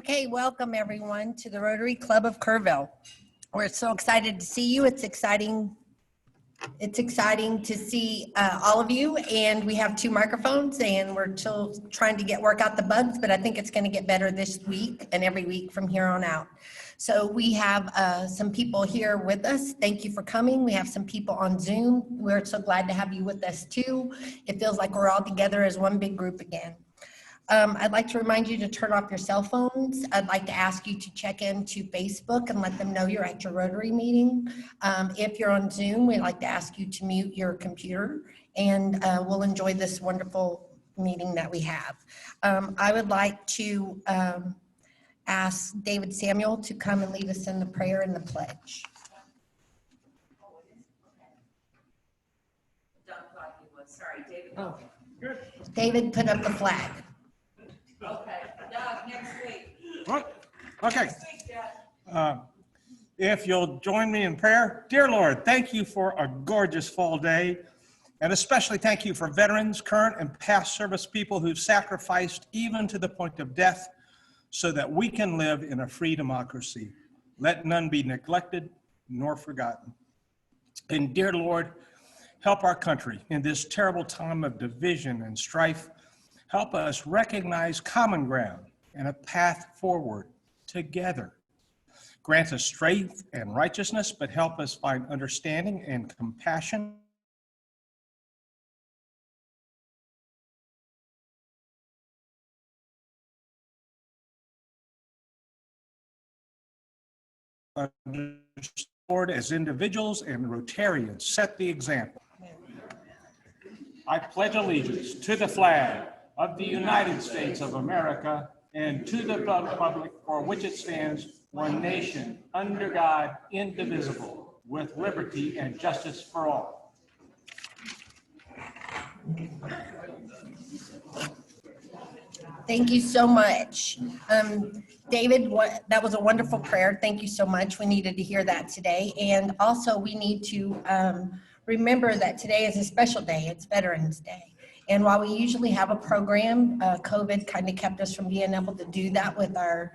Okay, welcome everyone to the Rotary Club of Kerrville. We're so excited to see you. It's exciting to see all of you, and we have 2 microphones, and we're still trying to work out the bugs, but I think it's going to get better this week and every week from here on out. So we have some people here with us. Thank you for coming. We have some people on Zoom. We're so glad to have you with us too. It feels like we're all together as one big group again. I'd like to remind you to turn off your cell phones. I'd like to ask you to check into Facebook and let them know you're at your Rotary meeting. If you're on Zoom, we'd like to ask you to mute your computer, and we'll enjoy this wonderful meeting that we have. I would like to ask David Samuel to come and lead us in the prayer and the pledge. Sorry, David. Oh, good. David, put up the flag. Okay, Doug, next week. What? Okay. Next week, Doug. If you'll join me in prayer. Dear Lord, thank you for a gorgeous fall day, and especially thank you for veterans, current and past service people who've sacrificed even to the point of death so that we can live in a free democracy. Let none be neglected nor forgotten. And dear Lord, help our country in this terrible time of division and strife. Help us recognize common ground and a path forward together. Grant us strength and righteousness, but help us find understanding and compassion. Lord, as individuals and Rotarians, set the example. I pledge allegiance to the flag of the United States of America and to the republic for which it stands, one nation, under God, indivisible, with liberty and justice for all. Thank you so much. David, that was a wonderful prayer. Thank you so much. We needed to hear that today. And also we need to remember that today is a special day. It's Veterans Day. And while we usually have a program, COVID kind of kept us from being able to do that with our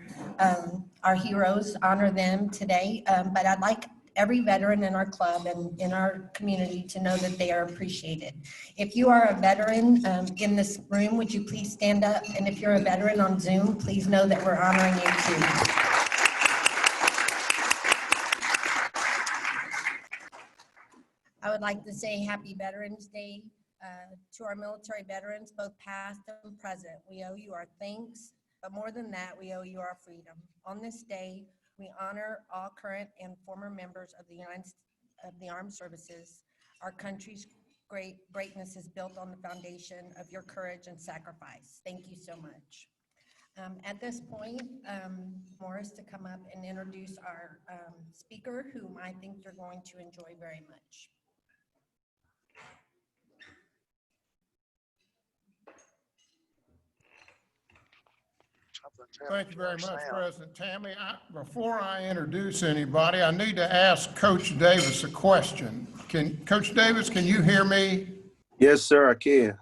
heroes, honor them today. But I'd like every veteran in our club and in our community to know that they are appreciated. If you are a veteran in this room, would you please stand up? And if you're a veteran on Zoom, please know that we're honoring you too. I would like to say Happy Veterans Day to our military veterans, both past and present. We owe you our thanks, but more than that, we owe you our freedom. On this day, we honor all current and former members of the Armed Services. Our country's greatness is built on the foundation of your courage and sacrifice. Thank you so much. At this point, Morris to come up and introduce our speaker, whom I think you're going to enjoy very much. Thank you very much, President Tammy. Before I introduce anybody, I need to ask Coach Davis a question. Coach Davis, can you hear me? Yes, sir, I can.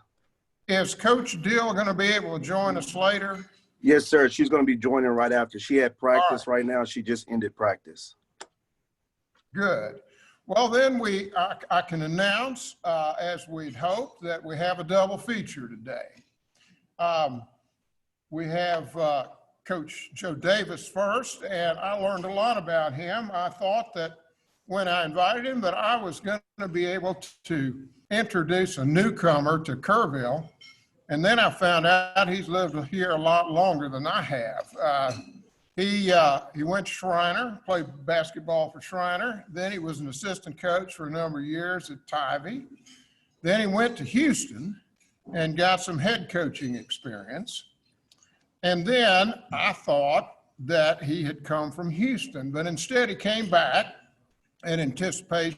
Is Coach Dill going to be able to join us later? Yes, sir. She's going to be joining right after. She had practice right now. She just ended practice. Good. Well, then I can announce, as we'd hoped, that we have a double feature today. We have Coach Joe Davis first, and I learned a lot about him. I thought that when I invited him that I was going to be able to introduce a newcomer to Kerrville, and then I found out he's lived here a lot longer than I have. He went to Shriner, played basketball for Shriner. Then he was an assistant coach for a number of years at Tivy. Then he went to Houston and got some head coaching experience. And then I thought that he had come from Houston, but instead he came back in anticipation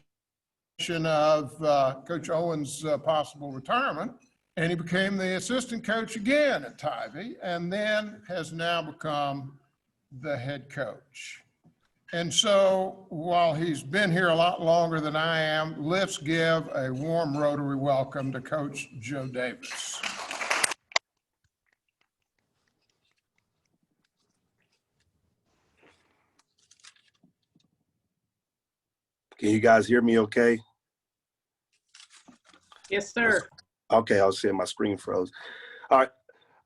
of Coach Owen's possible retirement, and he became the assistant coach again at Tivy, and then has now become the head coach. And so while he's been here a lot longer than I am, let's give a warm Rotary welcome to Coach Joe Davis. Can you guys hear me okay? Yes, sir. Okay, I was saying my screen froze. All right.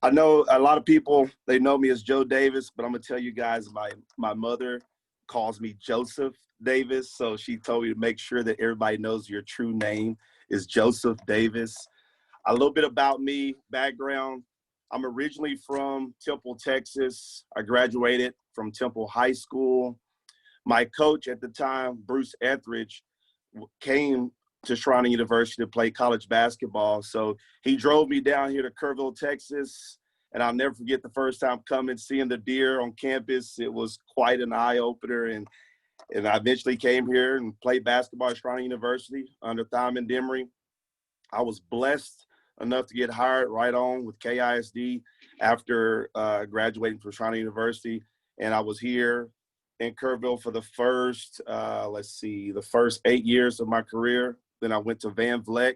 I know a lot of people, they know me as Joe Davis, but I'm going to tell you guys, my mother calls me Joseph Davis. So she told me to make sure that everybody knows your true name is Joseph Davis. A little bit about me, background. I'm originally from Temple, Texas. I graduated from Temple High School. My coach at the time, Bruce Etheridge, came to Toronto University to play college basketball. So he drove me down here to Kerrville, Texas. And I'll never forget the first time coming, seeing the deer on campus. It was quite an eye-opener. And I eventually came here and played basketball at Toronto University under Thyman Demery. I was blessed enough to get hired right on with KISD after graduating from Toronto University. And I was here in Kerrville for the first, the first 8 years of my career. Then I went to Van Vleck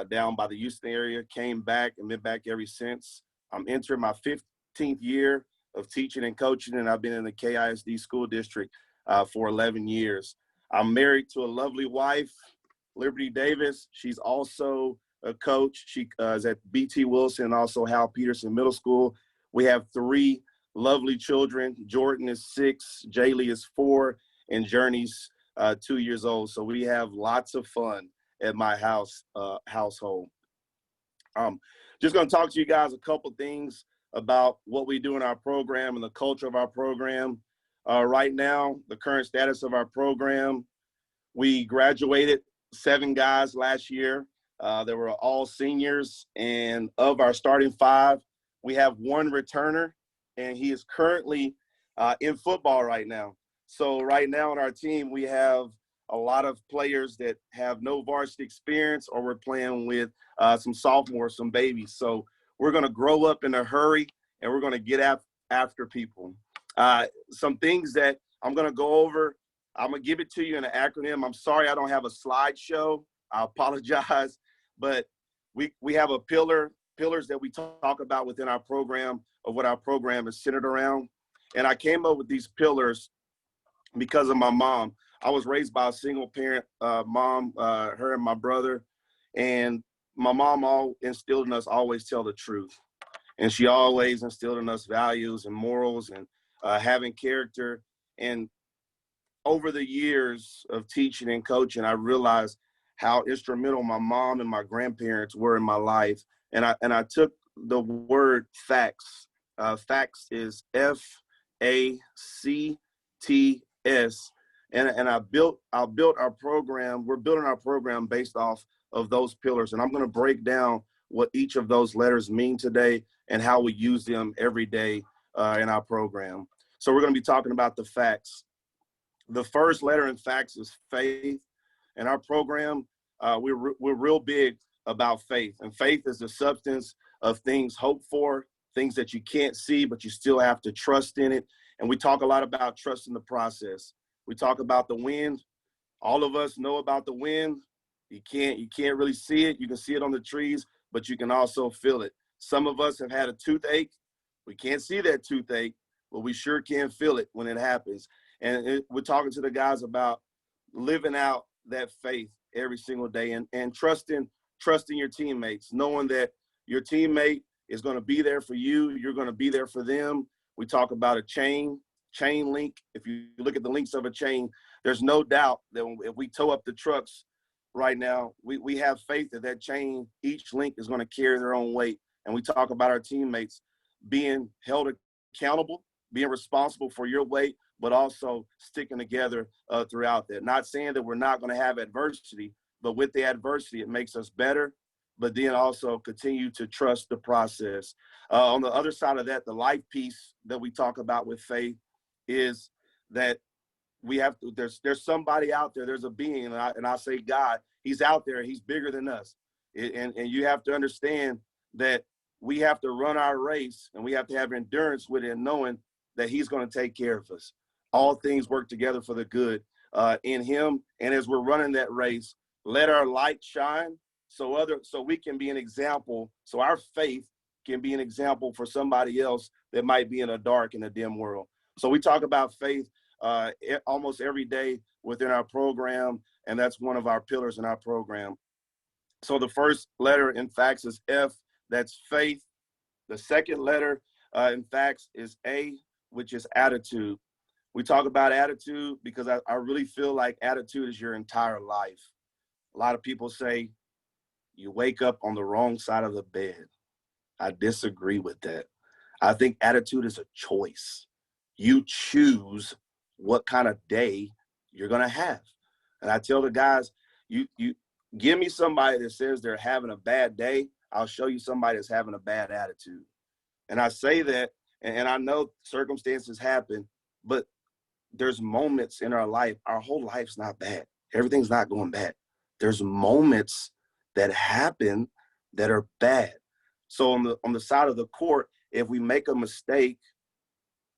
down by the Houston area, came back and been back ever since. I'm entering my 15th year of teaching and coaching, and I've been in the KISD school district for 11 years. I'm married to a lovely wife, Liberty Davis. She's also a coach. She is at BT Wilson and also Hal Peterson Middle School. We have 3 lovely children. Jordan is 6, Jaylee is 4, and Journey's 2 years old. So we have lots of fun at my household. Just going to talk to you guys a couple things about what we do in our program and the culture of our program. Right now, the current status of our program, we graduated 7 guys last year. They were all seniors, and of our starting 5, we have 1 returner, and he is currently in football right now. So right now on our team, we have a lot of players that have no varsity experience, or we're playing with some sophomores, some babies. So we're going to grow up in a hurry, and we're going to get after people. Some things that I'm going to go over, I'm going to give it to you in an acronym. I'm sorry I don't have a slideshow. I apologize. But we have a pillars that we talk about within our program of what our program is centered around. And I came up with these pillars because of my mom. I was raised by a single parent mom, her and my brother. And my mom all instilled in us always tell the truth. And she always instilled in us values and morals and having character. And over the years of teaching and coaching, I realized how instrumental my mom and my grandparents were in my life. And I took the word facts. Facts is FACTS. And I built our program. We're building our program based off of those pillars. And I'm going to break down what each of those letters mean today and how we use them every day in our program. So we're going to be talking about the facts. The first letter in facts is faith. In our program, we're real big about faith. And faith is the substance of things hoped for, things that you can't see, but you still have to trust in it. And we talk a lot about trusting the process. We talk about the wind. All of us know about the wind. You can't really see it. You can see it on the trees, but you can also feel it. Some of us have had a toothache. We can't see that toothache, but we sure can feel it when it happens. And we're talking to the guys about living out that faith every single day and trusting your teammates, knowing that your teammate is going to be there for you. You're going to be there for them. We talk about a chain link. If you look at the links of a chain, there's no doubt that if we tow up the trucks right now, we have faith that chain, each link is going to carry their own weight. And we talk about our teammates being held accountable, being responsible for your weight, but also sticking together throughout that. Not saying that we're not going to have adversity, but with the adversity, it makes us better, but then also continue to trust the process. On the other side of that, the life piece that we talk about with faith is that we have to, there's somebody out there, there's a being, and I say God, he's out there, he's bigger than us. And you have to understand that we have to run our race and we have to have endurance with it and knowing that he's going to take care of us. All things work together for the good in him. And as we're running that race, let our light shine so we can be an example. So our faith can be an example for somebody else that might be in a dark and a dim world. So we talk about faith almost every day within our program, and that's one of our pillars in our program. So the first letter in FACTS is F, that's faith. The second letter in FACTS is A, which is attitude. We talk about attitude because I really feel like attitude is your entire life. A lot of people say you wake up on the wrong side of the bed. I disagree with that. I think attitude is a choice. You choose what kind of day you're going to have. And I tell the guys, you give me somebody that says they're having a bad day, I'll show you somebody that's having a bad attitude. And I say that, and I know circumstances happen, but there's moments in our life, our whole life's not bad. Everything's not going bad. There's moments that happen that are bad. So on the side of the court, if we make a mistake,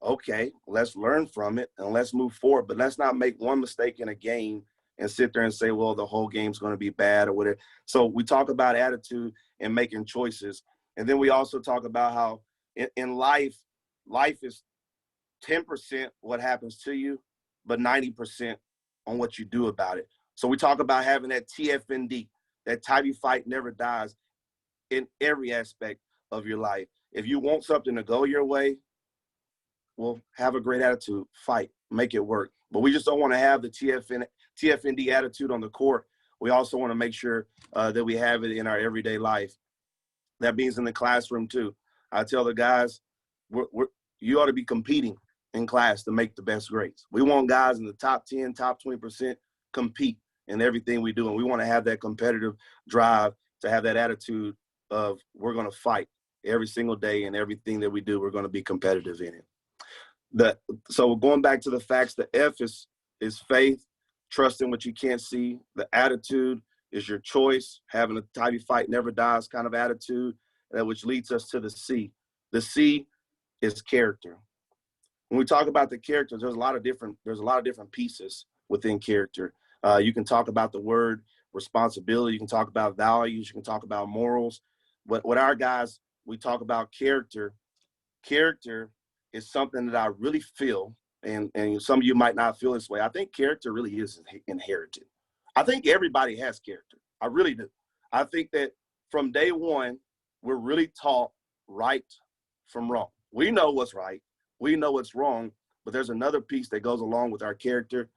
okay, let's learn from it and let's move forward. But let's not make one mistake in a game and sit there and say, well, the whole game's going to be bad or whatever. So we talk about attitude and making choices. And then we also talk about how in life is 10% what happens to you, but 90% on what you do about it. So we talk about having that TFND, that Tivy fight never dies, in every aspect of your life. If you want something to go your way, well, have a great attitude, fight, make it work. But we just don't want to have the TFND attitude on the court. We also want to make sure that we have it in our everyday life. That means in the classroom too. I tell the guys, you ought to be competing in class to make the best grades. We want guys in the top 10, top 20% compete in everything we do. And we want to have that competitive drive, to have that attitude of we're going to fight every single day, and everything that we do, we're going to be competitive in it. So going back to the facts, the F is faith, trusting what you can't see. The attitude is your choice, having a Tivy fight never dies kind of attitude, which leads us to the C. The C is character. When we talk about the characters, there's a lot of different pieces within character. You can talk about the word responsibility. You can talk about values. You can talk about morals. But with our guys, we talk about character. Character is something that I really feel, and some of you might not feel this way. I think character really is inherited. I think everybody has character. I really do. I think that from day one, we're really taught right from wrong. We know what's right. We know what's wrong, but there's another piece that goes along with our character,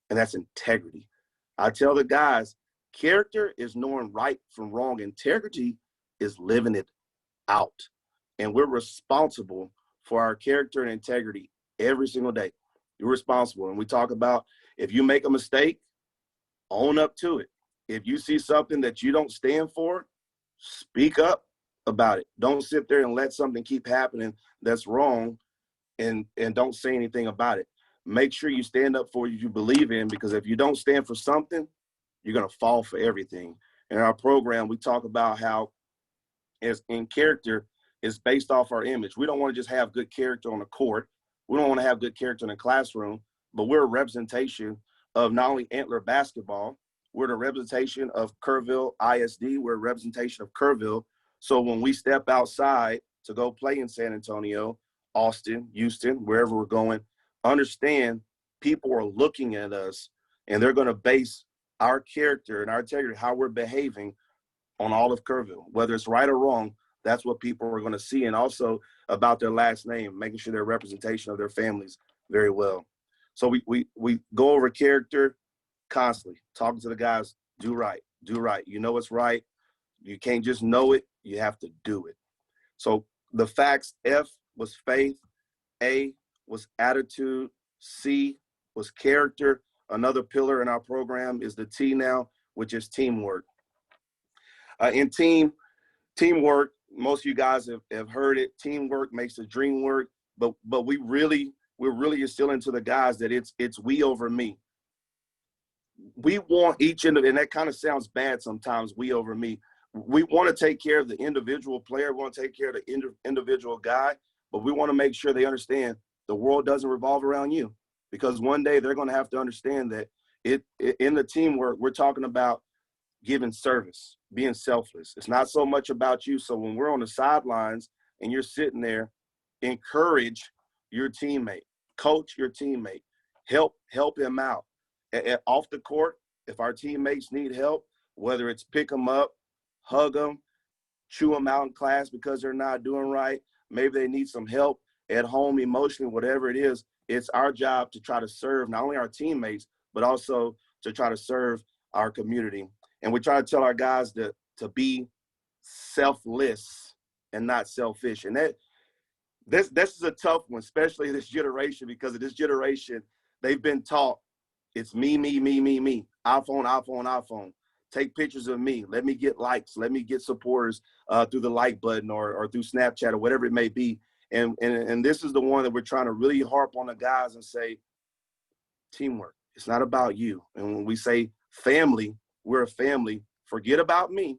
and that's integrity. I tell the guys, character is knowing right from wrong. Integrity is living it out. And we're responsible for our character and integrity every single day. You're responsible. And we talk about, if you make a mistake, own up to it. If you see something that you don't stand for, speak up about it. Don't sit there and let something keep happening that's wrong and don't say anything about it. Make sure you stand up for what you believe in, because if you don't stand for something, you're going to fall for everything. In our program, we talk about how as in character is based off our image. We don't want to just have good character on the court. We don't want to have good character in the classroom, but we're a representation of not only Antler basketball, we're the representation of Kerrville ISD, we're a representation of Kerrville. So when we step outside to go play in San Antonio, Austin, Houston, wherever we're going, understand people are looking at us, and they're going to base our character and our integrity, how we're behaving, on all of Kerrville. Whether it's right or wrong, that's what people are going to see. And also about their last name, making sure they're representation of their families very well. So we go over character constantly, talking to the guys, do right, do right. You know what's right. You can't just know it, you have to do it. So the facts, F was faith, A was attitude, C was character. Another pillar in our program is the T now, which is teamwork. In teamwork, most of you guys have heard it. Teamwork makes the dream work, but we're really instilling to the guys that it's we over me. We want each individual, and that kind of sounds bad sometimes, we over me. We want to take care of the individual player. We want to take care of the individual guy, but we want to make sure they understand the world doesn't revolve around you, because one day they're going to have to understand that in the teamwork, we're talking about giving service, being selfless. It's not so much about you. So when we're on the sidelines and you're sitting there, encourage your teammate, coach your teammate, help him out. off the court, if our teammates need help, whether it's pick them up, hug them, chew them out in class because they're not doing right, maybe they need some help at home emotionally, whatever it is, it's our job to try to serve not only our teammates, but also to try to serve our community. And we try to tell our guys to be selfless and not selfish. And this is a tough one, especially this generation, because of this generation, they've been taught it's me, me, me, me, me, iPhone, iPhone, iPhone. Take pictures of me. Let me get likes. Let me get supporters through the like button or through Snapchat or whatever it may be. And this is the one that we're trying to really harp on the guys and say, teamwork. It's not about you. And when we say family, we're a family. Forget about me,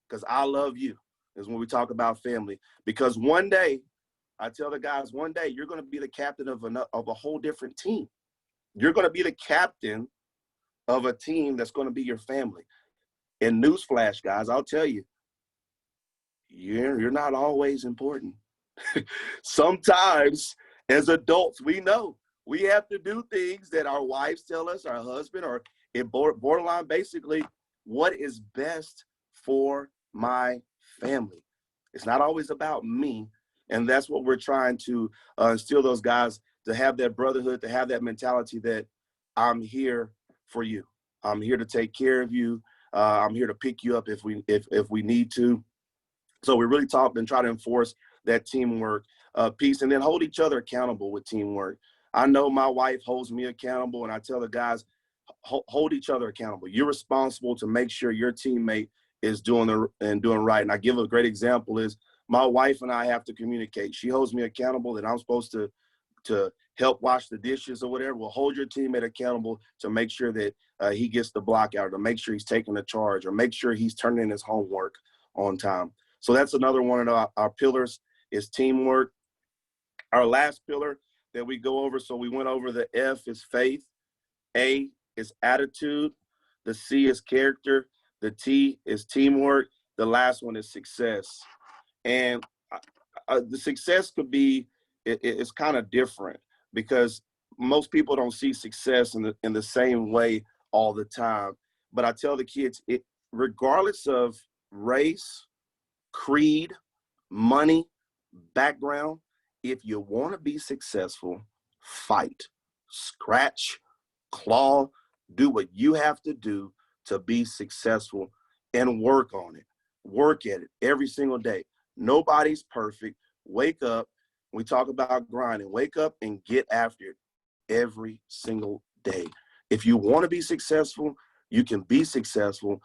because I love you, is when we talk about family. Because one day, I tell the guys, one day you're going to be the captain of a whole different team. You're going to be the captain of a team that's going to be your family. And newsflash, guys, I'll tell you, you're not always important. Sometimes as adults, we know we have to do things that our wives tell us, our husband, or in borderline, basically, what is best for my family. It's not always about me. And that's what we're trying to instill those guys, to have that brotherhood, to have that mentality that I'm here for you. I'm here to take care of you. I'm here to pick you up if we need to. So we really talk and try to enforce that teamwork piece, and then hold each other accountable with teamwork. I know my wife holds me accountable, and I tell the guys, hold each other accountable. You're responsible to make sure your teammate is doing right. And I give a great example is my wife and I have to communicate. She holds me accountable that I'm supposed to help wash the dishes or whatever. Well, hold your teammate accountable to make sure that he gets the block out, or to make sure he's taking the charge, or make sure he's turning in his homework on time. So that's another one of our pillars is teamwork. Our last pillar that we go over, so we went over the F is faith, A is attitude, the C is character, the T is teamwork, the last one is success. And the success could be, it's kind of different, because most people don't see success in the same way all the time. But I tell the kids, regardless of race, creed, money, background, if you want to be successful, fight, scratch, claw, do what you have to do to be successful, and work on it. Work at it every single day. Nobody's perfect. Wake up. We talk about grinding. Wake up and get after it every single day. If you want to be successful, you can be successful.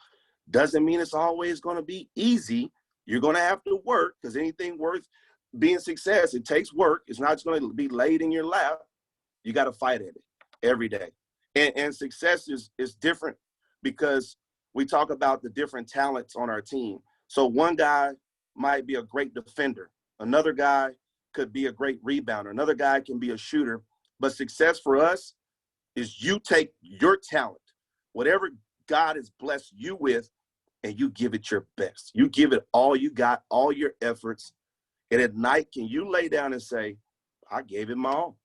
Doesn't mean it's always going to be easy. You're going to have to work, because anything worth being success, it takes work. It's not just going to be laid in your lap. You got to fight at it every day. And success is different, because we talk about the different talents on our team. So one guy might be a great defender. Another guy could be a great rebounder. Another guy can be a shooter. But success for us is you take your talent, whatever God has blessed you with, and you give it your best. You give it all you got, all your efforts. And at night, can you lay down and say, I gave it my all.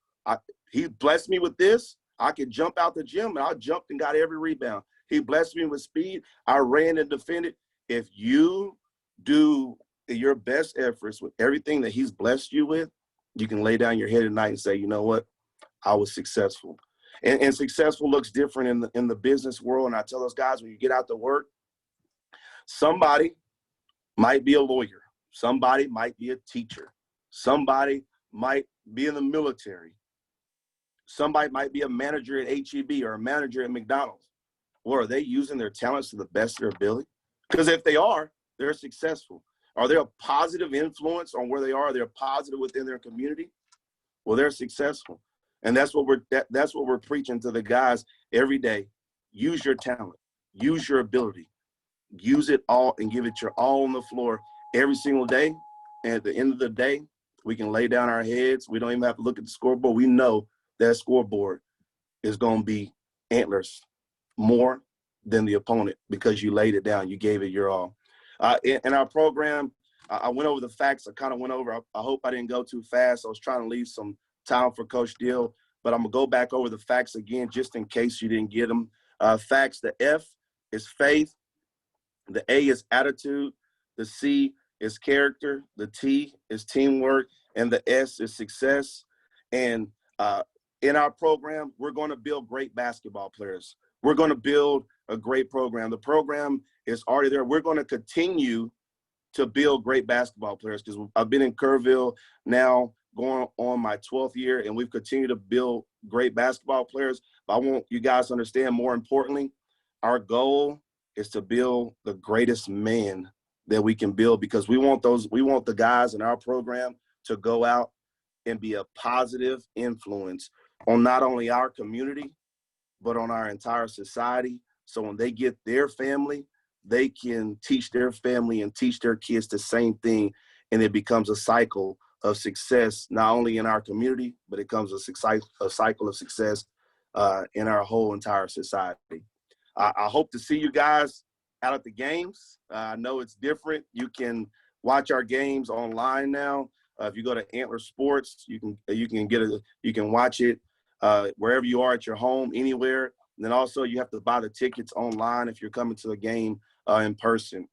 He blessed me with this. I could jump out the gym, and I jumped and got every rebound. He blessed me with speed. I ran and defended. If you do your best efforts with everything that he's blessed you with, you can lay down your head at night and say, you know what? I was successful. And successful looks different in the business world. And I tell those guys, when you get out to work, somebody might be a lawyer. Somebody might be a teacher. Somebody might be in the military. Somebody might be a manager at HEB or a manager at McDonald's. Or are they using their talents to the best of their ability? Because if they are, they're successful. Are they a positive influence on where they are? They're positive within their community? Well, they're successful. And that's what we're preaching to the guys every day. Use your talent. Use your ability. Use it all and give it your all on the floor every single day. And at the end of the day, we can lay down our heads. We don't even have to look at the scoreboard. We know that scoreboard is going to be antlers more than the opponent, because you laid it down. You gave it your all. In our program, I went over the facts. I kind of went over. I hope I didn't go too fast. I was trying to leave some time for Coach Dill. but I'm gonna go back over the facts again, just in case you didn't get them. Facts, the F is faith, the A is attitude, the C is character, the T is teamwork, and the S is success. And in our program, we're gonna build great basketball players. We're gonna build a great program. The program is already there. We're gonna continue to build great basketball players, because I've been in Kerrville now going on my 12th year, and we've continued to build great basketball players. But I want you guys to understand, more importantly, our goal is to build the greatest men that we can build, because we want the guys in our program to go out and be a positive influence on not only our community, but on our entire society. So when they get their family, they can teach their family and teach their kids the same thing, and it becomes a cycle of success, not only in our community, but it becomes a cycle of success in our whole entire society. I hope to see you guys out at the games. I know it's different. You can watch our games online now. If you go to Antler Sports, you can watch it wherever you are, at your home, anywhere. And then also you have to buy the tickets online if you're coming to the game in person.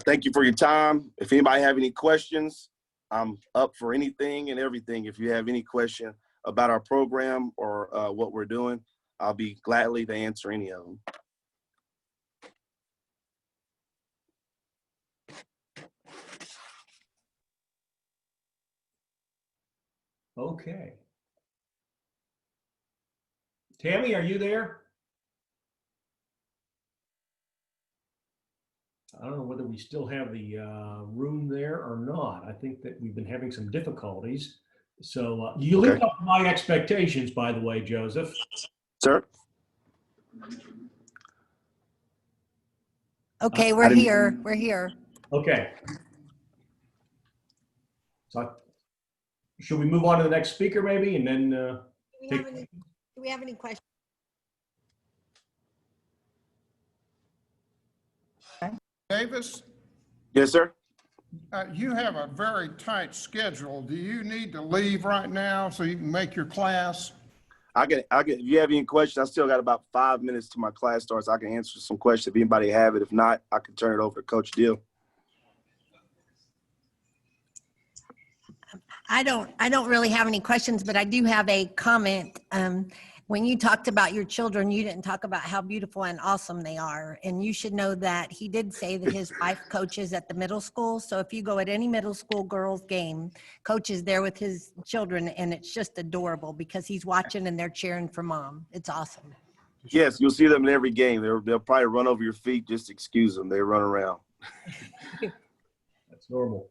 Thank you for your time. If anybody have any questions, I'm up for anything and everything. If you have any question about our program or what we're doing, I'll be gladly to answer any of them. Okay. Tammy, are you there? I don't know whether we still have the room there or not. I think that we've been having some difficulties. So you lived up to my expectations, by the way, Joseph. Sir? Okay, we're here. We're here. Okay. So should we move on to the next speaker maybe, and then Do we have any questions? Davis, Yes, sir. you have a very tight schedule. Do you need to leave right now so you can make your class? If you have any questions, I still got about 5 minutes to my class starts. I can answer some questions if anybody have it. If not, I can turn it over to Coach Dill. I don't really have any questions, but I do have a comment. When you talked about your children, you didn't talk about how beautiful and awesome they are. And you should know that he did say that his wife coaches at the middle school. So if you go at any middle school girls game, Coach is there with his children, and it's just adorable because he's watching and they're cheering for mom. It's awesome. Yes, you'll see them in every game. They'll probably run over your feet. Just excuse them. They run around. that's normal.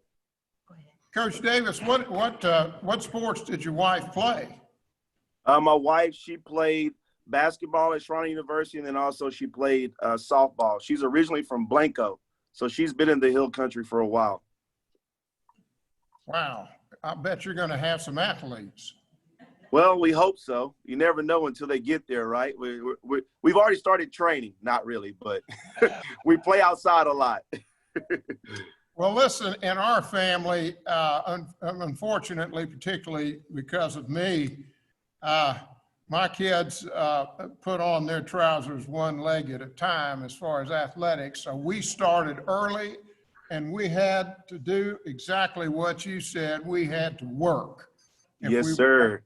Coach Davis, what sports did your wife play? My wife, she played basketball at Toronto University, and then also she played softball. She's originally from Blanco, so she's been in the Hill Country for a while. Wow, I bet you're going to have some athletes. Well, we hope so. You never know until they get there, right? We've already started training. Not really, but we play outside a lot. Well, listen, in our family, unfortunately, particularly because of me, my kids put on their trousers one leg at a time as far as athletics. So we started early, and we had to do exactly what you said. We had to work. Yes, sir.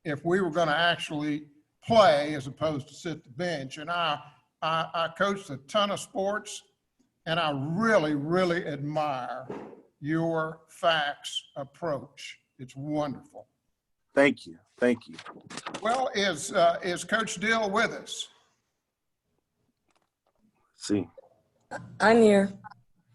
If we were going to actually play as opposed to sit the bench. And I coached a ton of sports, and I really, really admire your facts approach. It's wonderful. Thank you. Thank you. Well, is Coach Dill with us? See. I'm here.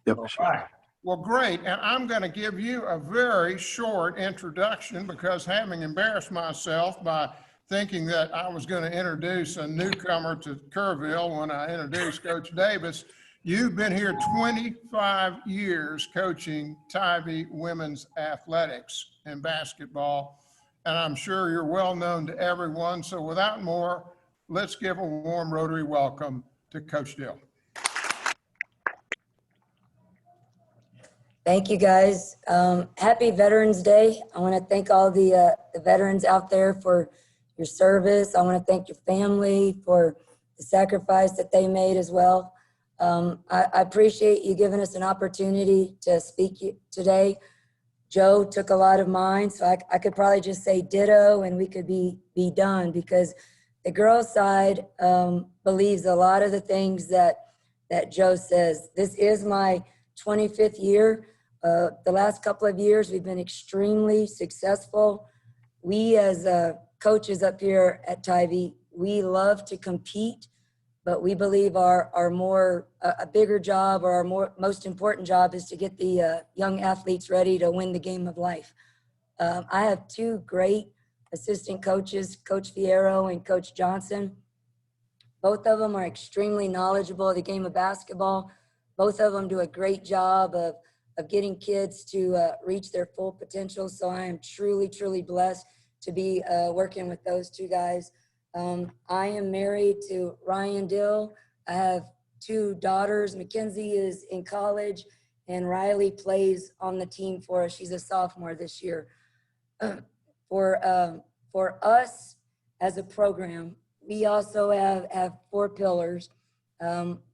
Yep. All right. Well, great. And I'm going to give you a very short introduction because having embarrassed myself by thinking that I was going to introduce a newcomer to Kerrville when I introduced Coach Davis, you've been here 25 years coaching Tivy women's athletics and basketball, and I'm sure you're well known to everyone. So without more, let's give a warm Rotary welcome to Coach Dill. Thank you, guys. Happy Veterans Day. I want to thank all the veterans out there for your service. I want to thank your family for the sacrifice that they made as well. I appreciate you giving us an opportunity to speak today. Joe took a lot of mine, so I could probably just say ditto and we could be done, because the girls' side believes a lot of the things that Joe says. This is my 25th year. The last couple of years, we've been extremely successful. We as coaches up here at Tivy, we love to compete, but we believe a bigger job, or our most important job, is to get the young athletes ready to win the game of life. I have two great assistant coaches, Coach Fierro and Coach Johnson. Both of them are extremely knowledgeable of the game of basketball. Both of them do a great job of getting kids to reach their full potential. So I am truly, truly blessed to be working with those two guys. I am married to Ryan Dill. I have two daughters. Mackenzie is in college, and Riley plays on the team for us. She's a sophomore this year. For us as a program, we also have 4 pillars.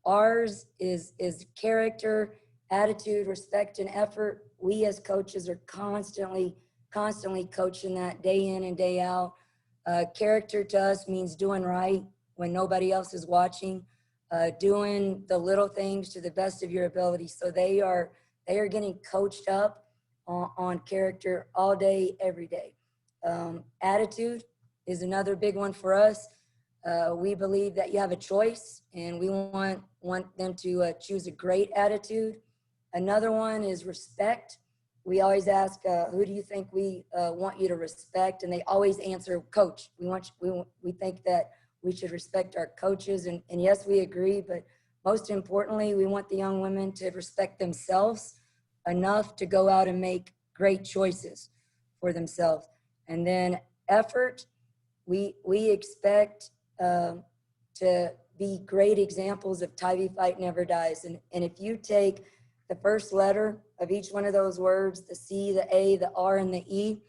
Ours is character, attitude, respect, and effort. We as coaches are constantly coaching that day in and day out. Character to us means doing right when nobody else is watching, doing the little things to the best of your ability. So they are getting coached up on character all day, every day. Attitude is another big one for us. We believe that you have a choice, and we want them to choose a great attitude. Another one is respect. We always ask, who do you think we want you to respect? And they always answer, coach. We think that we should respect our coaches. And yes, we agree, but most importantly, we want the young women to respect themselves enough to go out and make great choices for themselves. And then effort, we expect to be great examples of Tivy Fight Never Dies. And if you take the first letter of each one of those words, the C, the A, the R, and the E,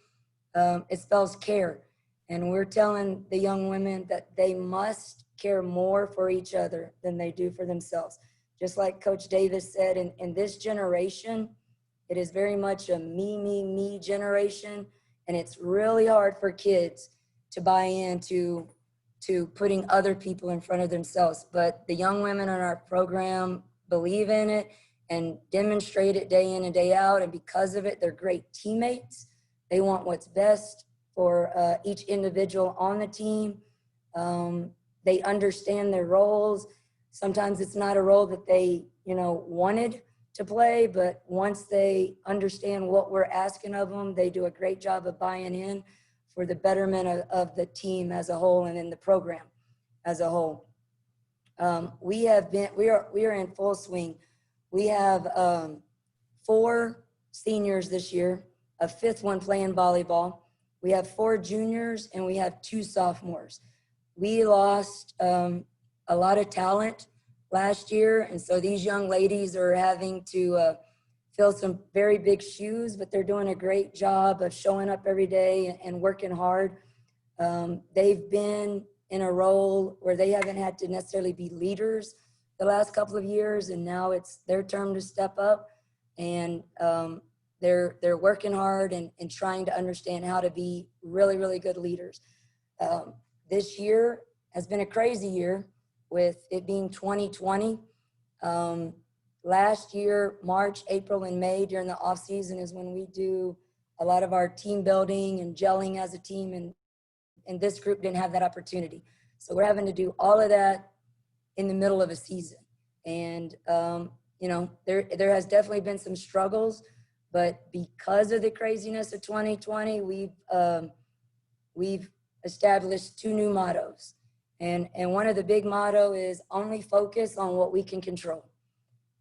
it spells care. And we're telling the young women that they must care more for each other than they do for themselves. Just like Coach Davis said, in this generation, it is very much a me generation. And it's really hard for kids to buy into putting other people in front of themselves. But the young women in our program believe in it and demonstrate it day in and day out. And because of it, they're great teammates. They want what's best for each individual on the team. They understand their roles. Sometimes it's not a role that they, wanted to play, but once they understand what we're asking of them, they do a great job of buying in for the betterment of the team as a whole and in the program as a whole. We are in full swing. We have 4 seniors this year, a 5th one playing volleyball. We have 4 juniors and we have 2 sophomores. We lost a lot of talent last year, and so these young ladies are having to fill some very big shoes, but they're doing a great job of showing up every day and working hard. They've been in a role where they haven't had to necessarily be leaders the last couple of years, and now it's their turn to step up, and they're working hard and trying to understand how to be really, really good leaders. This year has been a crazy year with it being 2020. Last year, March, April, and May during the off season is when we do a lot of our team building and gelling as a team, and this group didn't have that opportunity. So we're having to do all of that in the middle of a season. And, there has definitely been some struggles, but because of the craziness of 2020, we've established 2 new mottos. And one of the big motto is only focus on what we can control.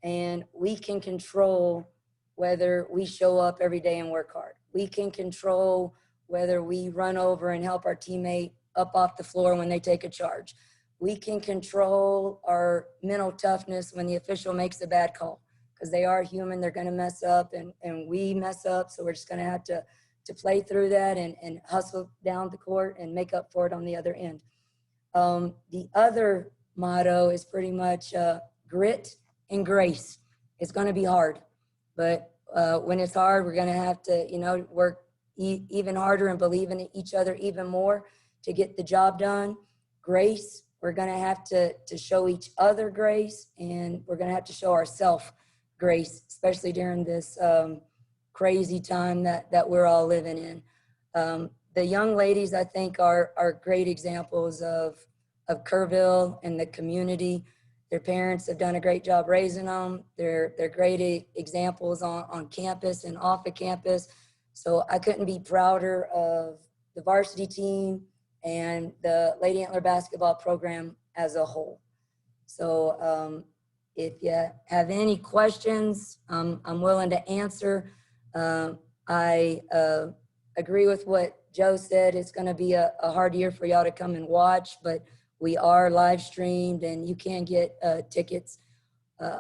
And we can control whether we show up every day and work hard. We can control whether we run over and help our teammate up off the floor when they take a charge. We can control our mental toughness when the official makes a bad call, because they are human. They're going to mess up, and we mess up. So we're just going to have to play through that and hustle down the court and make up for it on the other end. The other motto is pretty much grit and grace. It's going to be hard, but when it's hard, we're going to have to, you know, work even harder and believe in each other even more to get the job done. Grace, we're going to have to show each other grace, and we're going to have to show ourselves grace, especially during this crazy time that we're all living in. The young ladies, I think, are great examples of Kerrville and the community. Their parents have done a great job raising them. They're great examples on campus and off of campus. So I couldn't be prouder of the varsity team and the Lady Antler basketball program as a whole. So if you have any questions, I'm willing to answer. I agree with what Joe said. It's going to be a hard year for y'all to come and watch, but we are live streamed and you can get tickets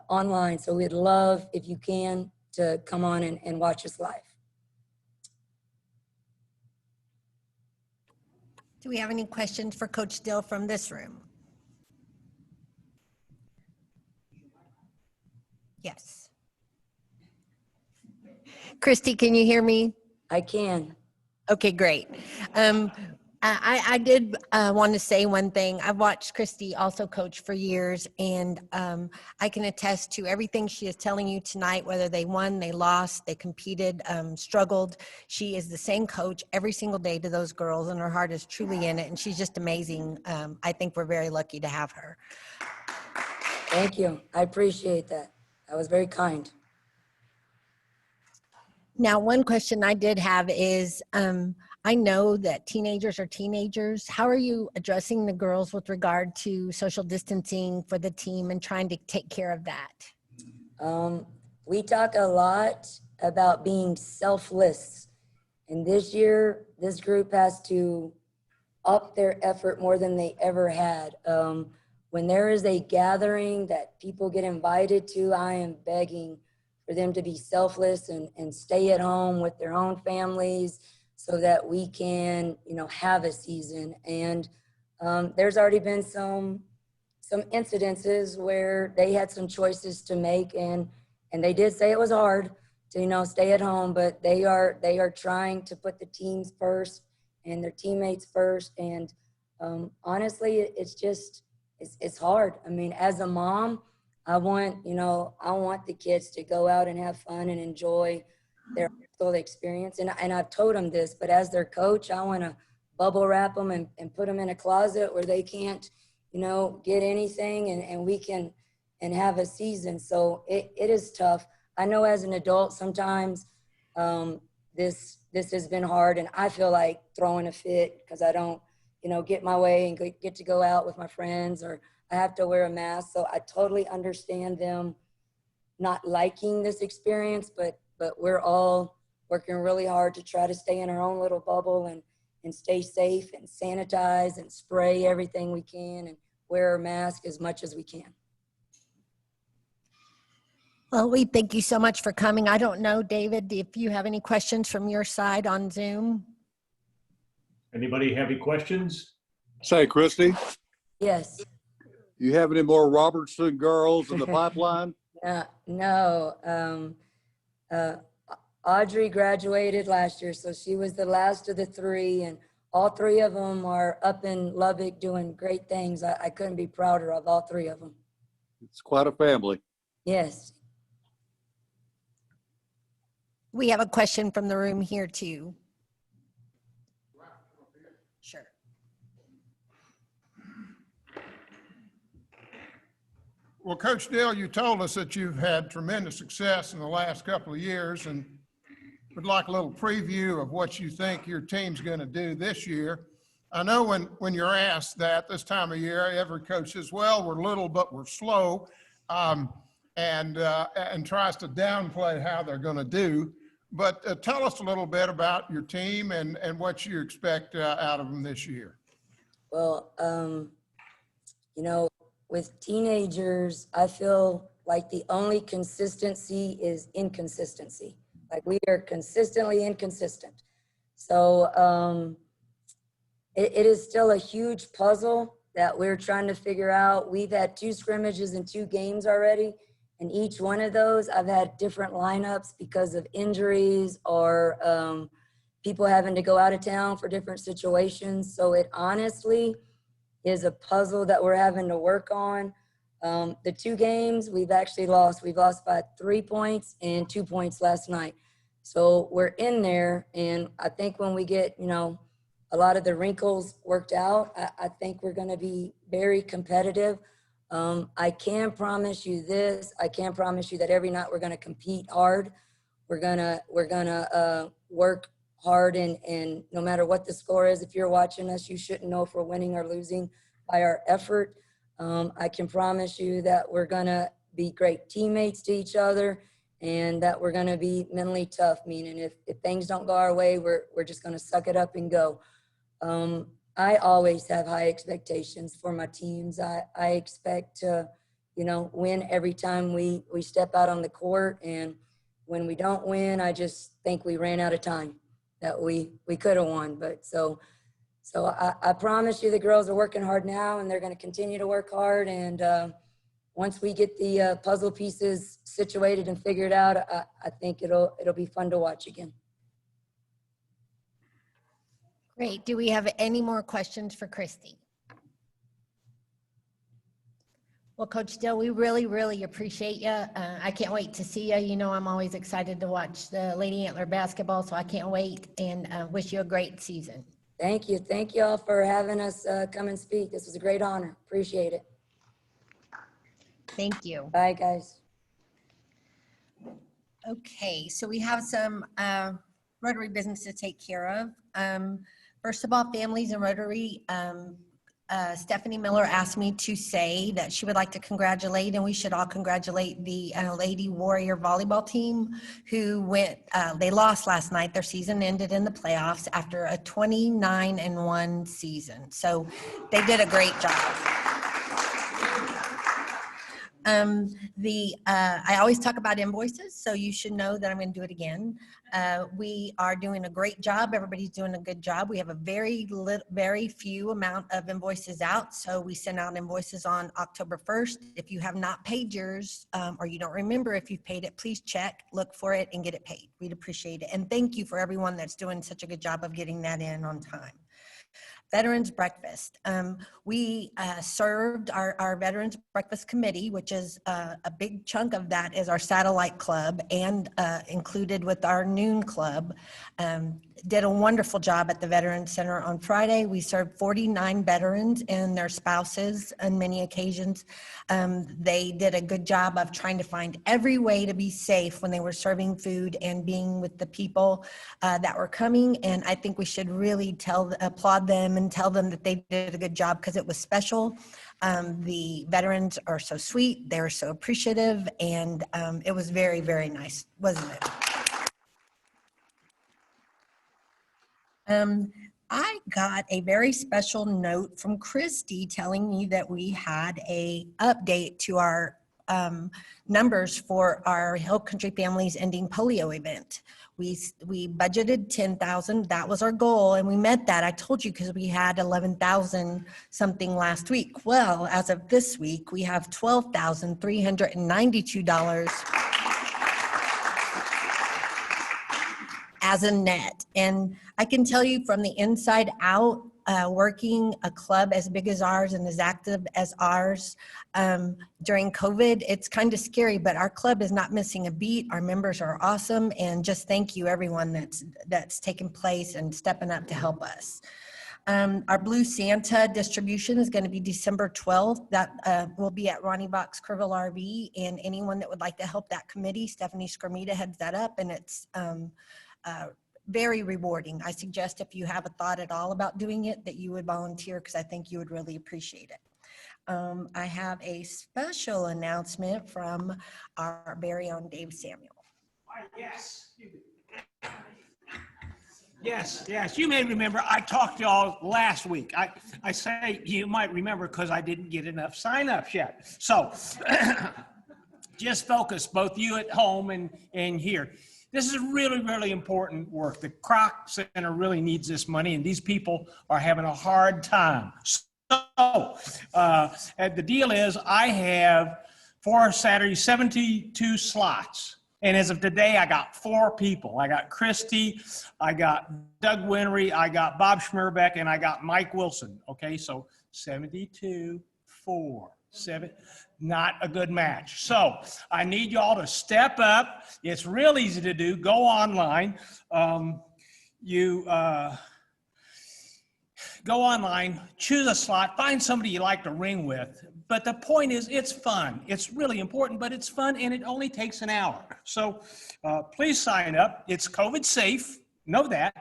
online. So we'd love, if you can, to come on and watch us live. Do we have any questions for Coach Dill from this room? Yes. Christy, can you hear me? I can. Okay, great. I did want to say one thing. I've watched Christy also coach for years, and I can attest to everything she is telling you tonight, whether they won, they lost, they competed, struggled. She is the same coach every single day to those girls, and her heart is truly in it, and she's just amazing. I think we're very lucky to have her. Thank you. I appreciate that. That was very kind. Now, one question I did have is, I know that teenagers are teenagers. How are you addressing the girls with regard to social distancing for the team and trying to take care of that? We talk a lot about being selfless. And this year, this group has to up their effort more than they ever had. When there is a gathering that people get invited to, I am begging for them to be selfless and stay at home with their own families so that we can, you know, have a season. And there's already been some incidences where they had some choices to make, and they did say it was hard to, you know, stay at home, but they are trying to put the teams first and their teammates first. And honestly, it's hard. I mean, as a mom, I want the kids to go out and have fun and enjoy their full experience. And I've told them this, but as their coach, I want to bubble wrap them and put them in a closet where they can't, you know, get anything, and we can have a season. So it is tough. I know as an adult, sometimes this has been hard, and I feel like throwing a fit because I don't, you know, get my way and get to go out with my friends, or I have to wear a mask. So I totally understand them not liking this experience, but we're all working really hard to try to stay in our own little bubble and stay safe and sanitize and spray everything we can and wear our mask as much as we can. Well, we thank you so much for coming. I don't know, David, if you have any questions from your side on Zoom. Anybody have any questions? Say, Christy, Yes. you have any more Robertson girls in the pipeline? No. Audrey graduated last year, so she was the last of the three, and all three of them are up in Lubbock doing great things. I couldn't be prouder of all three of them. It's quite a family. Yes. We have a question from the room here too. Sure. Well, Coach Dill, you told us that you've had tremendous success in the last couple of years, and would like a little preview of what you think your team's going to do this year. I know when you're asked that this time of year, every coach says, well, we're little, but we're slow, and tries to downplay how they're going to do. But tell us a little bit about your team and what you expect out of them this year. Well, you know, with teenagers, I feel like the only consistency is inconsistency. Like we are consistently inconsistent. So it is still a huge puzzle that we're trying to figure out. We've had 2 scrimmages and 2 games already. And each one of those, I've had different lineups because of injuries or people having to go out of town for different situations. So it honestly is a puzzle that we're having to work on. The 2 games we've actually lost. We've lost by 3 points and 2 points last night. So we're in there. And I think when we get, you know, a lot of the wrinkles worked out, I think we're going to be very competitive. I can promise you this. I can promise you that every night we're going to compete hard. We're gonna work hard, and no matter what the score is, if you're watching us, you shouldn't know if we're winning or losing by our effort. I can promise you that we're gonna be great teammates to each other, and that we're gonna be mentally tough. Meaning, if things don't go our way, we're just gonna suck it up and go. I always have high expectations for my teams. I expect to, you know, win every time we step out on the court. And when we don't win, I just think we ran out of time, that we could have won. But so I promise you the girls are working hard now, and they're going to continue to work hard. And once we get the puzzle pieces situated and figured out, I think it'll be fun to watch again. Great. Do we have any more questions for Christy? Well, Coach Dill, we really, really appreciate you. I can't wait to see you. You know, I'm always excited to watch the Lady Antler basketball, so I can't wait, and wish you a great season. Thank you. Thank you all for having us come and speak. This was a great honor. Appreciate it. Thank you. Bye, guys. Okay, so we have some Rotary business to take care of. First of all, families in Rotary, Stephanie Miller asked me to say that she would like to congratulate, and we should all congratulate the Lady Warrior volleyball team who went, they lost last night. Their season ended in the playoffs after a 29-1 season. So they did a great job. I always talk about invoices, so you should know that I'm going to do it again. We are doing a great job. Everybody's doing a good job. We have a very few amount of invoices out, so we send out invoices on October 1st. If you have not paid yours, or you don't remember if you've paid it, please check, look for it, and get it paid. We'd appreciate it. And thank you for everyone that's doing such a good job of getting that in on time. Veterans Breakfast. We served our Veterans Breakfast Committee, which is a big chunk of that is our satellite club, and included with our noon club. Did a wonderful job at the Veterans Center on Friday. We served 49 veterans and their spouses on many occasions. They did a good job of trying to find every way to be safe when they were serving food and being with the people that were coming. And I think we should really applaud them and tell them that they did a good job, because it was special. The veterans are so sweet. They're so appreciative. And it was very, very nice, wasn't it? I got a very special note from Christy telling me that we had a update to our numbers for our Hill Country Families Ending Polio event. We budgeted 10,000. That was our goal, and we met that. I told you, because we had 11,000 something last week. Well, as of this week, we have $12,392 as a net. And I can tell you from the inside out, working a club as big as ours and as active as ours during COVID, it's kind of scary, but our club is not missing a beat. Our members are awesome, and just thank you everyone that's taken place and stepping up to help us. Our Blue Santa distribution is going to be December 12th. That will be at Ronnie Box Kerrville RV, and anyone that would like to help that committee, Stephanie Skrmita heads that up, and it's very rewarding. I suggest if you have a thought at all about doing it, that you would volunteer, because I think you would really appreciate it. I have a special announcement from our very own Dave Samuel. Yes, you may remember, I talked to y'all last week. I say you might remember because I didn't get enough sign-ups yet. So just focus, both you at home and here. This is really, really important work. The Kroc Center really needs this money, and these people are having a hard time. So and the deal is I have for Saturday 72 slots. And as of today, I got 4 people. I got Christy, I got Doug Winry, I got Bob Schmerbeck, and I got Mike Wilson. Okay, so 72, 4, 7, not a good match. So I need y'all to step up. It's real easy to do. Go online. Go online, choose a slot, find somebody you like to ring with. But the point is, it's fun. It's really important, but it's fun, and it only takes an hour. So please sign up. It's COVID safe. Know that.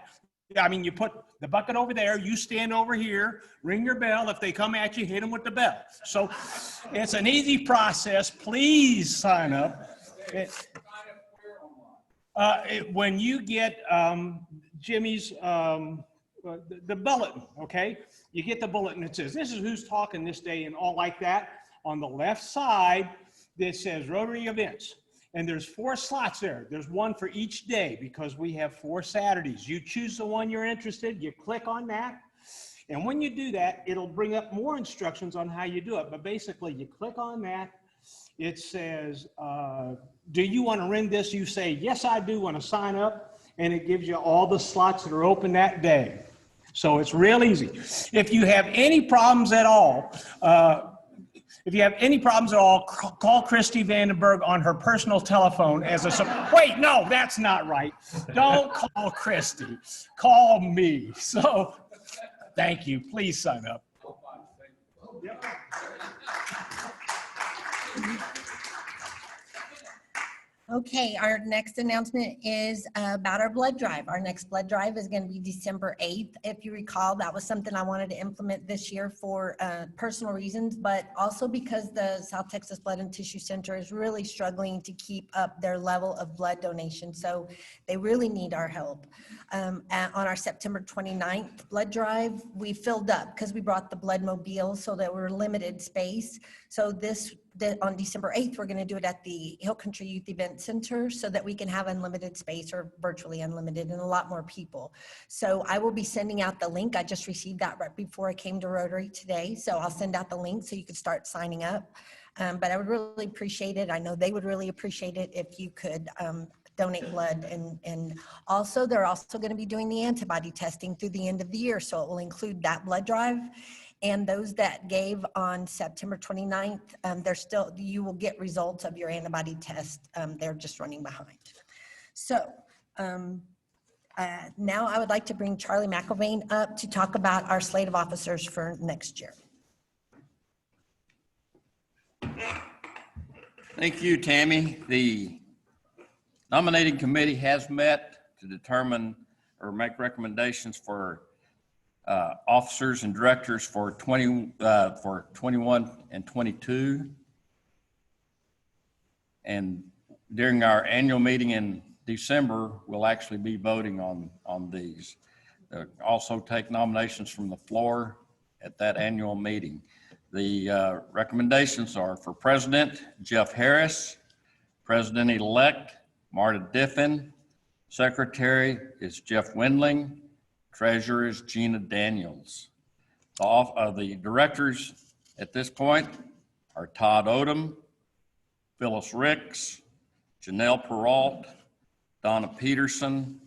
I mean, you put the bucket over there, you stand over here, ring your bell. If they come at you, hit them with the bell. So it's an easy process. Please sign up. When you get Jimmy's, the bulletin, okay? You get the bulletin that says, this is who's talking this day and all like that. On the left side, this says Rotary events. And there's 4 slots there. There's one for each day because we have 4 Saturdays. You choose the one you're interested, you click on that. And when you do that, it'll bring up more instructions on how you do it. But basically, you click on that. It says, do you want to ring this? You say, yes, I do want to sign up. And it gives you all the slots that are open that day. So it's real easy. If you have any problems at all, call Christy Vandenberg on her personal telephone as a, wait, no, that's not right. Don't call Christy, call me. So thank you, please sign up. Okay, our next announcement is about our blood drive. Our next blood drive is going to be December 8th. If you recall, that was something I wanted to implement this year for personal reasons, but also because the South Texas Blood and Tissue Center is really struggling to keep up their level of blood donation. So they really need our help. On our September 29th blood drive, we filled up because we brought the blood mobile, so that we're limited space. So on December 8th, we're going to do it at the Hill Country Youth Event Center so that we can have unlimited space, or virtually unlimited, and a lot more people. So I will be sending out the link. I just received that right before I came to Rotary today. So I'll send out the link so you can start signing up. But I would really appreciate it. I know they would really appreciate it if you could donate blood. And also, they're also going to be doing the antibody testing through the end of the year. So it will include that blood drive. And those that gave on September 29th, you will get results of your antibody test. They're just running behind. So now I would like to bring Charlie McIlvain up to talk about our slate of officers for next year. Thank you, Tammy. The nominating committee has met to determine or make recommendations for officers and directors for 21 and 22. And during our annual meeting in December, we'll actually be voting on these. Also take nominations from the floor at that annual meeting. The recommendations are for President, Jeff Harris, President-elect, Marta Diffin, Secretary is Jeff Windling, Treasurer is Gina Daniels. The directors at this point are Todd Odom, Phyllis Ricks, Janelle Peralt, Donna Peterson,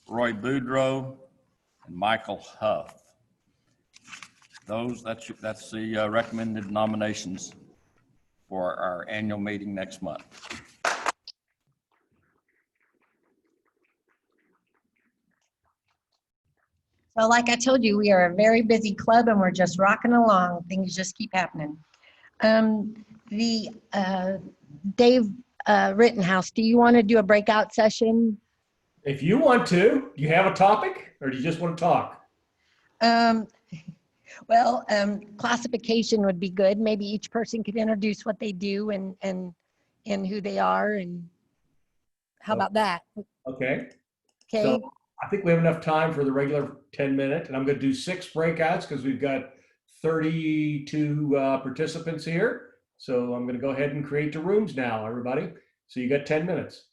Roy Boudreau, and Michael Huff. That's the recommended nominations for our annual meeting next month. So like I told you, we are a very busy club and we're just rocking along. Things just keep happening. Dave Rittenhouse, do you want to do a breakout session? If you want to, do you have a topic or do you just want to talk? Classification would be good. Maybe each person could introduce what they do and who they are, and how about that? Okay. Okay. So I think we have enough time for the regular 10-minute, and I'm going to do 6 breakouts because we've got 32 participants here. So I'm going to go ahead and create the rooms now, everybody. So you got 10 minutes.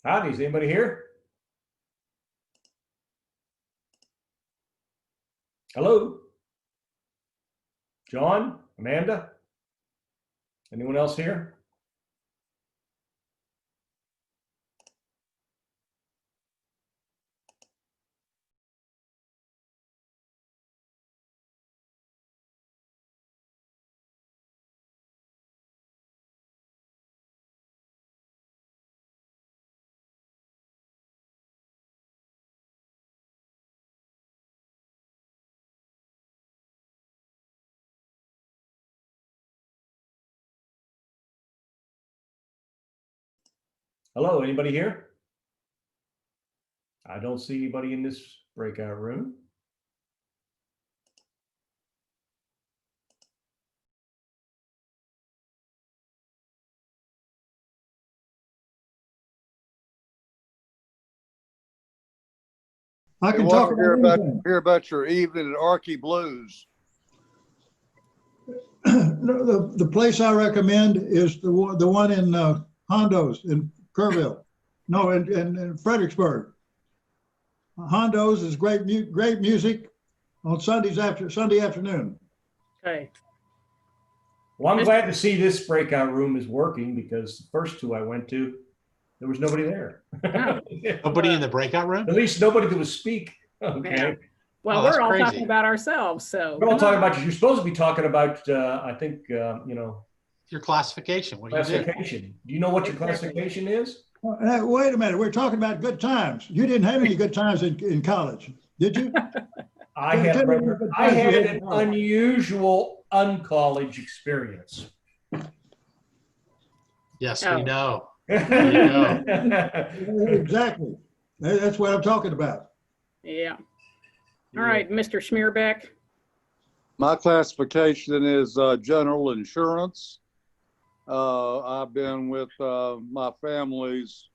Howdy, is anybody here? Hello? John? Amanda? Anyone else here? Hello, anybody here? I don't see anybody in this breakout room. I They can want talk to about anything. hear about your evening at Archie Blues. The place I recommend is the one in Hondo's in Kerrville. No, in Fredericksburg. Hondo's is great music on Sunday afternoon. Okay. Well, I'm glad to see this breakout room is working because the first two I went to, there was nobody there. Nobody in the breakout room? At least nobody that would speak. Okay. Yeah. Well, Oh, that's we're all crazy. talking about ourselves, so. We're all talking about, you're supposed to be talking about, I think, you know, Your classification, what you did. classification. Do you know what your Exactly. classification is? Wait a minute, we're talking about good times. You didn't have any good times in college, did you? I had an unusual uncollege experience. Yes, Oh. we know. Exactly. That's what I'm talking about. Yeah. All right, Mr. Schmierbeck. My classification is general insurance. I've been with my family's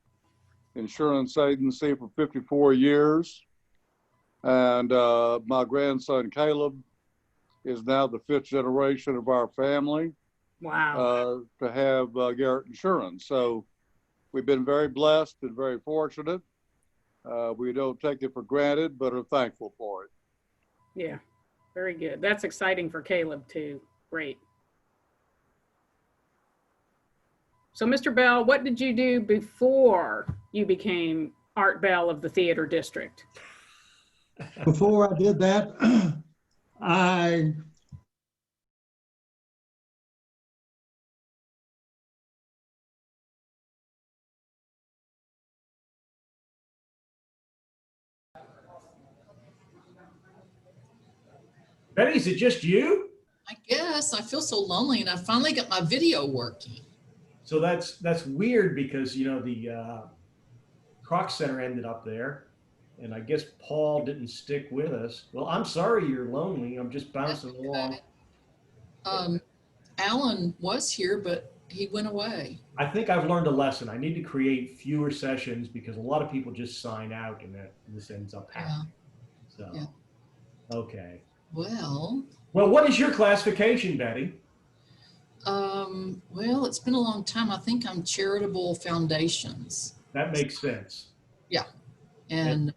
insurance agency for 54 years. And my grandson, Caleb, is now the 5th generation of our family Wow. to have Garrett Insurance. So we've been very blessed and very fortunate. We don't take it for granted, but are thankful for it. Yeah. Very good. That's exciting for Caleb too. Great. So, Mr. Bell, what did you do before you became Art Bell of the Theater District? Before I did that, I Betty, is it just you? I guess I feel so lonely, and I finally got my video working. So that's weird because, you know, the Croc Center ended up there, and I guess Paul didn't stick with us. Well, I'm sorry you're lonely. I'm just bouncing along. Alan was here, but he went away. I think I've learned a lesson. I need to create fewer sessions because a lot of people just sign out, and this ends up happening. So, Yeah. Okay. Well, What is your classification, Betty? well, it's been a long time. I think I'm charitable foundations. That makes sense. Yeah. And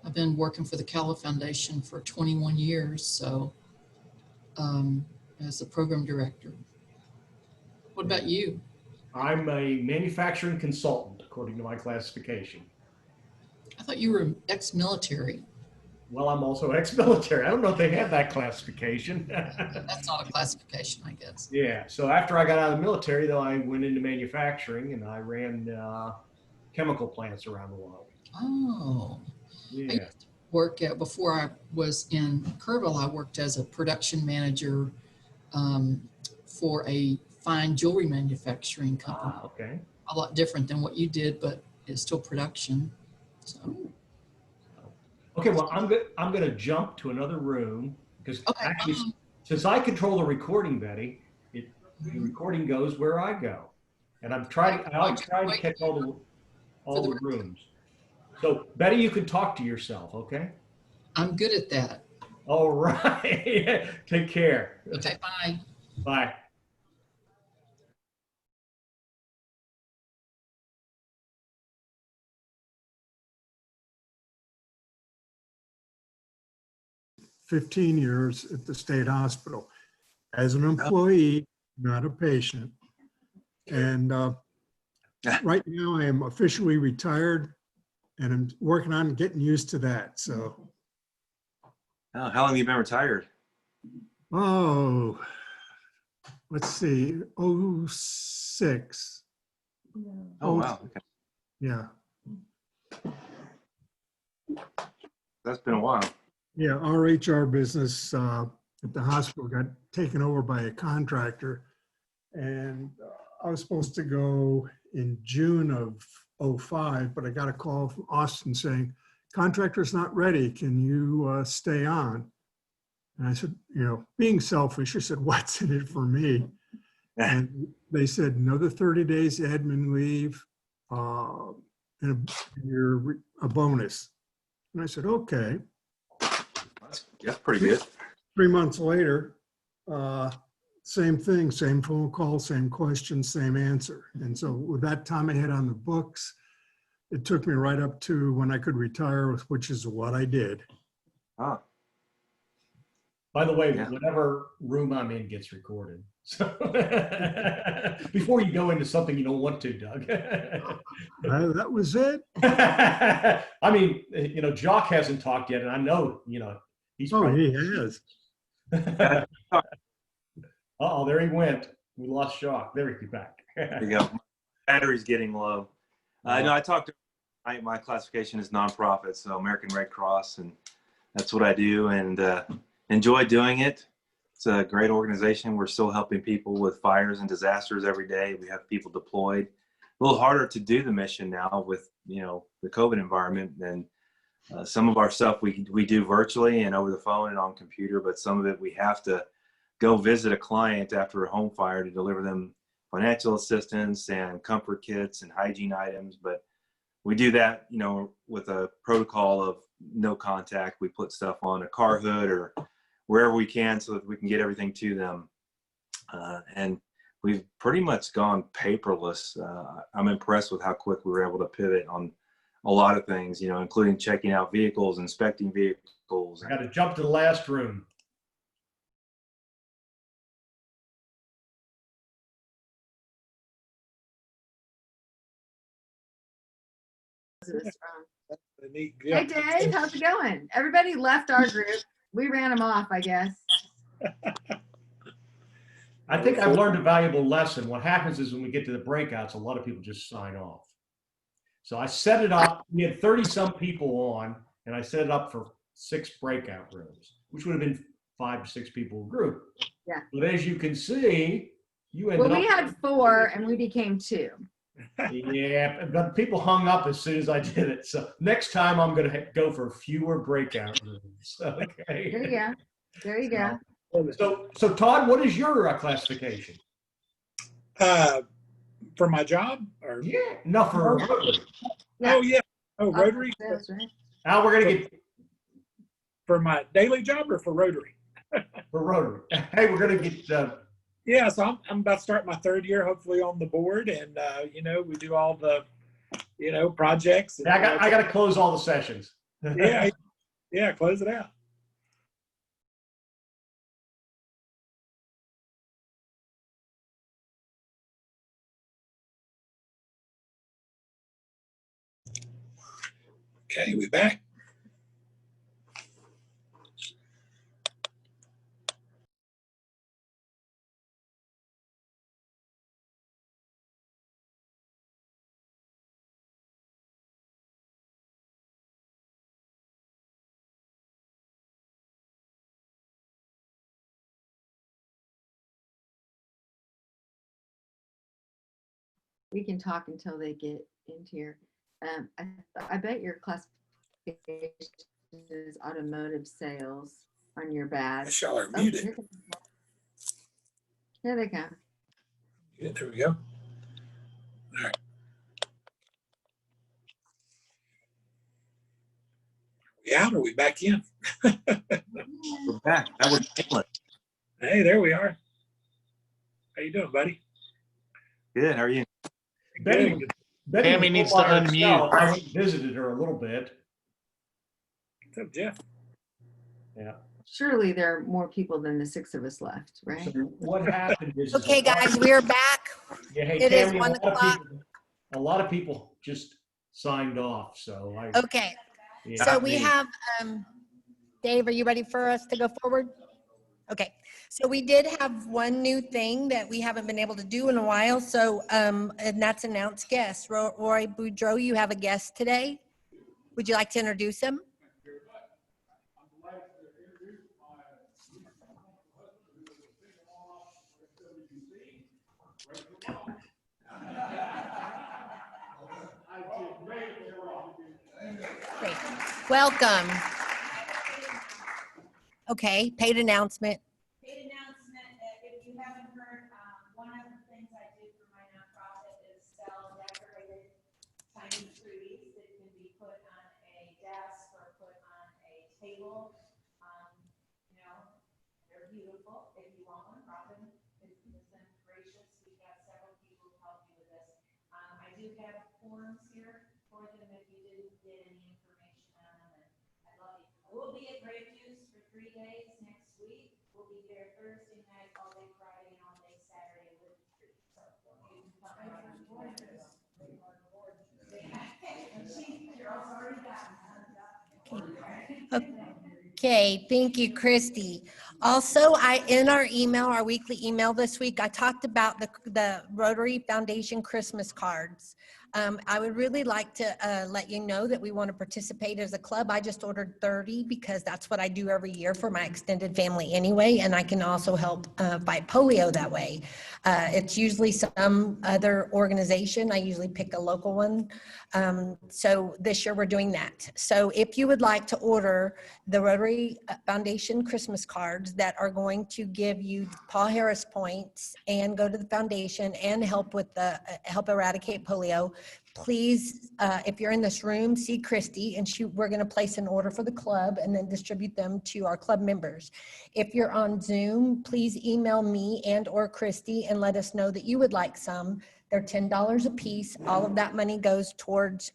I've been working for the Calla Foundation for 21 years. So as the program director. What about you? I'm a manufacturing consultant, according to my classification. I thought you were ex-military. Well, I'm also ex-military. I don't know if they have that classification. That's not a classification, I guess. Yeah. So after I got out of the military, though, I went into manufacturing and I ran chemical plants around the world. Oh. I Yeah. used to work at, before I was in Kerrville, I worked as a production manager for a fine jewelry manufacturing company. Ah, okay. A lot different than what you did, but it's still production. So. Okay. Well, I'm gonna jump to another room because Okay, actually, since I control the recording, Betty, the recording goes where I go, and I try to catch all the rooms. So Betty, you can talk to yourself, okay? I'm good at that. All right. Take care. Okay, bye. Bye. $15 at the state hospital as an employee, not a patient. And right now I am officially retired and I'm working on getting used to that. So. Oh, how long have you been retired? Oh, let's see, 06. Oh, wow. Okay. Yeah. That's been a while. Yeah, our HR business at the hospital got taken over by a contractor. And I was supposed to go in June of 05, but I got a call from Austin saying, contractor's not ready. Can you stay on? And I said, you know, being selfish, I said, what's in it for me? And they said, another 30 days admin leave and a bonus. And I said, okay. That's pretty good. 3 months later, same thing, same phone call, same question, same answer. And so with that time I had on the books, it took me right up to when I could retire, which is what I did. Ah. By the way, whatever room I'm in gets recorded. So before you go into something you don't want to, Doug. That was it. I mean, you know, Jock hasn't talked yet, and I know, you know, he's. Oh, he has. Uh-oh, there he went. We lost Jock. There he's back. There you go. Battery's getting low. No, I talked to my classification is nonprofit, so American Red Cross, and that's what I do, and enjoy doing it. It's a great organization. We're still helping people with fires and disasters every day. We have people deployed. A little harder to do the mission now with, you know, the COVID environment, and some of our stuff we do virtually and over the phone and on computer, but some of it we have to go visit a client after a home fire to deliver them financial assistance and comfort kits and hygiene items. But we do that, you know, with a protocol of no contact. We put stuff on a car hood or wherever we can so that we can get everything to them. And we've pretty much gone paperless. I'm impressed with how quick we were able to pivot on a lot of things, you know, including checking out vehicles, inspecting vehicles. I got to jump to the last room. Hey Dave, how's it going? Everybody left our group. We ran them off, I guess. I think I've learned a valuable lesson. What happens is when we get to the breakouts, a lot of people just sign off. So I set it up. We had 30 some people on, and I set it up for 6 breakout rooms, which would have been 5 to 6 people group. Yeah. But as you can see, you ended Well, we up. had 4 and we became 2. Yeah, but people hung up as soon as I did it. So next time I'm going to go for fewer breakout rooms. Okay. There you go. There you go. So Todd, what is your classification? For my job? Or yeah, no, for Rotary. Oh yeah. Oh, Rotary. That's right. Now we're gonna get for my daily job or for Rotary. For Rotary. Hey, we're gonna get. Yeah, so I'm about to start my 3rd year, hopefully on the board, and you know, we do all the, you know, projects. And I got to close all the sessions. Yeah, yeah, close it out. Okay, we back. We can talk until they get into here. I bet your classification is automotive sales on your badge. Y'all are muted. Here they come. Yeah, there we go. All right. We out or we back in? We're back. That was painless. Hey, there we are. How you doing, buddy? Good. How are you? Betty Tammy was needs to by herself. unmute. I went and visited her a little bit. What's up, Jeff? Yeah. Surely there are more people than the 6 of us left, So right? what happened is. Okay, guys, we are back. Yeah, hey, It is Tammy, 1 o'clock. a lot of people just signed off, so I. Okay, Yeah, so we me. have, Dave, are you ready for us to go forward? Okay, so we did have one new thing that we haven't been able to do in a while, so, and that's announce guests. Roy Boudreau, you have a guest today. Would you like to introduce him? Great. Welcome. Okay, paid announcement. Paid announcement, if you haven't heard, one of the things I do for my nonprofit is sell decorated tiny trees that can be put on a desk or put on a table. You know, they're beautiful. If you want one, Robin has been gracious. We've got several people who help you with this. I do have forms here for them if you didn't get any information on them. And I love you. We'll be at Grape Juice for 3 days next week. We'll be there Thursday night, all day Friday, and all day Saturday with the tree. So you can come out and join us. Cheryl's already got it. Okay, thank you, Christy. Also, in our email, our weekly email this week, I talked about the Rotary Foundation Christmas cards. I would really like to let you know that we want to participate as a club. I just ordered 30 because that's what I do every year for my extended family anyway, and I can also help fight polio that way. It's usually some other organization. I usually pick a local one. So this year we're doing that. So if you would like to order the Rotary Foundation Christmas cards that are going to give you Paul Harris points and go to the foundation and help with help eradicate polio, please, if you're in this room, see Christy, and we're going to place an order for the club and then distribute them to our club members. If you're on Zoom, please email me and or Christy and let us know that you would like some. They're $10 a piece. All of that money goes towards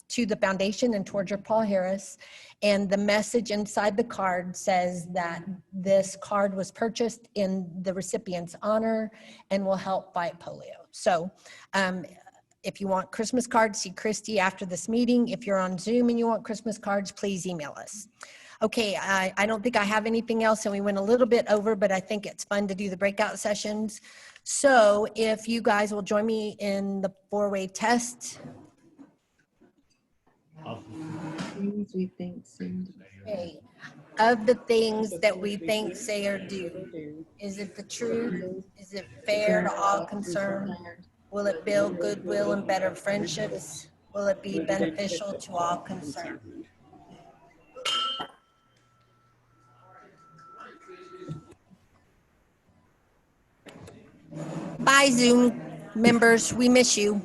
to the foundation and towards your Paul Harris. And the message inside the card says that this card was purchased in the recipient's honor and will help fight polio. So if you want Christmas cards, see Christy after this meeting. If you're on Zoom and you want Christmas cards, please email us. Okay, I don't think I have anything else, and we went a little bit over, but I think it's fun to do the breakout sessions. So if you guys will join me in the 4-way test. Things we think seem. Okay. Of the things that we think, say, or do, is it the truth? Is it fair to all concerned? Will it build goodwill and better friendships? Will it be beneficial to all concerned? Bye, Zoom members. We miss you.